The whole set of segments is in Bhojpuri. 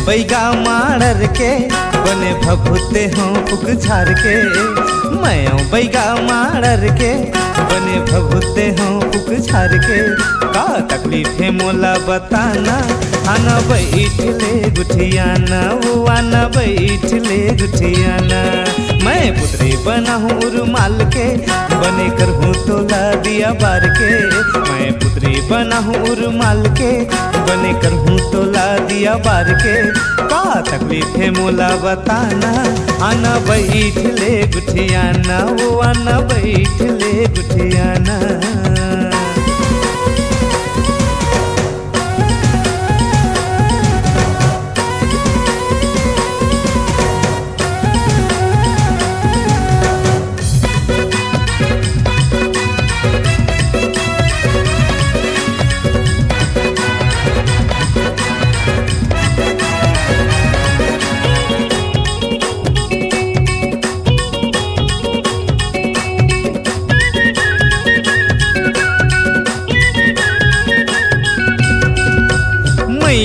बैगा माड़र के बने भभूते हों फुक झार के। मैं बैगा माड़र के बने भभूते हों फुक झार के। का तकलीफ है मोला बताना, आना बैठ ले गुठियाना, वो आना बैठ ले गुठियाना। मैं पुतरी बना हूँ रुमाल के, बने कर हूँ तोला दिया बार के। मैं पुतरी बना हूँ रुमाल के, बने कर हूँ तोला दिया बार के। का तकलीफ है मोला बताना, आना बैठ ले गुठियाना, वो आना बैठ ले गुठियाना।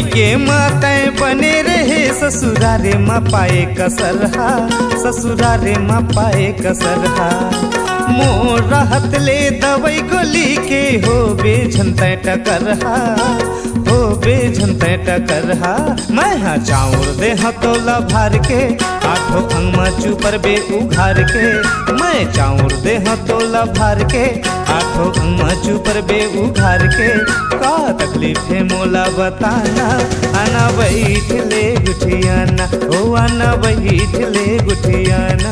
के माताएं बने रहे ससुरारे माँ पाए कसरहा, ससुरारे माँ पाए कसरहा। मोर राहत ले दवाई गोली के हो बेझनते टकरहा, हो बेझनते टकरहा। मैं हाँ चाउर दे हतोला भार के, आठों अंगमा चूपर बे उघार के। मैं चाउर दे हतोला भार के, आठों अंगमा चूपर बे उघार के। का तकलीफ है मोला बताना, आना बैठ ले गुठियाना, ओ आना बैठ ले गुठियाना।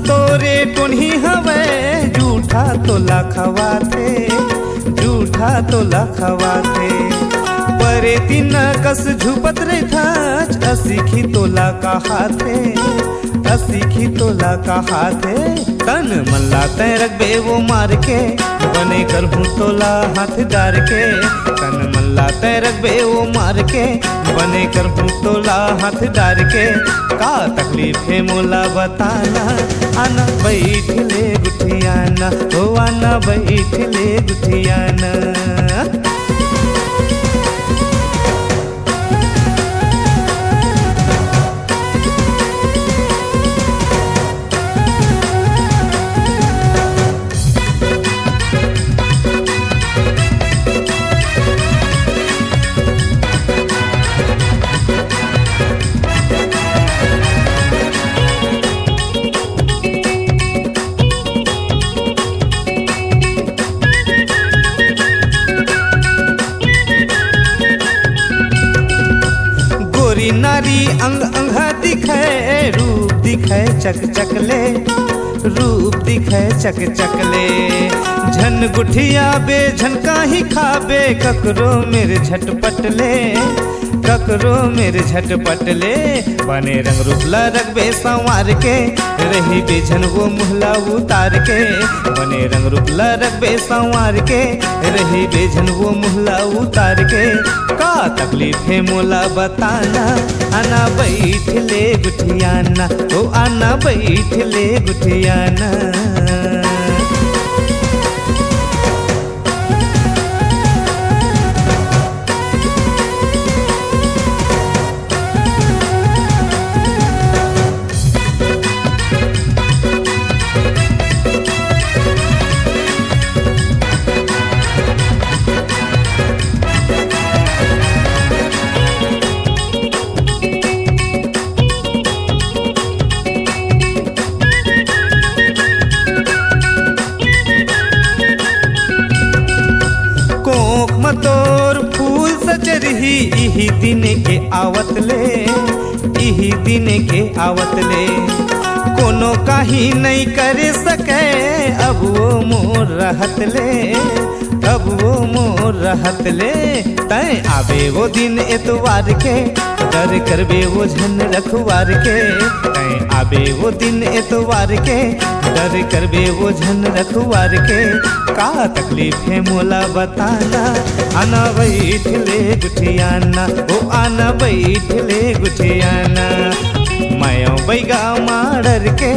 तोरे टोन्ही हवे झूठा तोला खवाथे, झूठा तोला खवाथे। परे दिन कस झुपत रहता, असीखी तोला कहाथे, असीखी तोला कहाथे। तन मल्ला तैरक बे वो मार के, बने कर हूँ तोला हाथदार के। तन मल्ला तैरक बे वो मार के, बने कर हूँ तोला हाथदार के। का तकलीफ है मोला बताना, आना बैठ ले गुठियाना, ओ आना बैठ ले गुठियाना। नारी अंग अंगा दिखे, रूप दिखे चक चकले, रूप दिखे चक चकले। झन गुठिया बे झनका ही खाबे, ककरो मेरे झटपटले, ककरो मेरे झटपटले। बने रंग रूपला रखबे संवार के, रही बेझन वो मुहला उतार के। बने रंग रूपला रखबे संवार के, रही बेझन वो मुहला उतार के। का तकलीफ है मोला बताना, आना बैठ ले गुठियाना, ओ आना बैठ ले गुठियाना। कोख मतोर फूल सचरही इही दिन के आवत ले, इही दिन के आवत ले। कोनो काही नहीं कर सके अब वो मोर रहत ले, अब वो मोर रहत ले। तय आवे वो दिन एतवार के डर करबे वो झन रखवार के। तय आवे वो दिन एतवार के डर करबे वो झन रखवार के। का तकलीफ है मोला बताना, आना बैठ ले गुठियाना, ओ आना बैठ ले गुठियाना। मैं बैगा माड़र के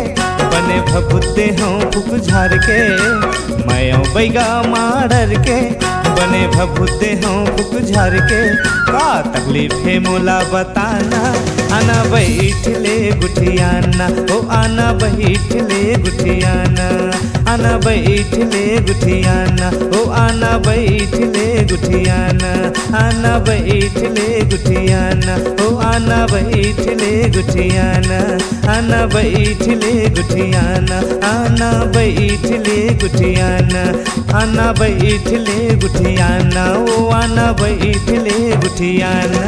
बने भभुते हूँ फुक झार के। मैं बैगा माड़र के बने भभुते हूँ फुक झार के। का तकलीफ है मोला बताना, आना बैठ ले गुठियाना, ओ आना बैठ ले गुठियाना। आना बैठ ले गुठियाना, ओ आना बैठ ले गुठियाना। आना बैठ ले गुठियाना, ओ आना बैठ ले गुठियाना। आना बैठ ले गुठियाना, आना बैठ ले गुठियाना। आना बैठ ले गुठियाना, ओ आना बैठ ले गुठियाना।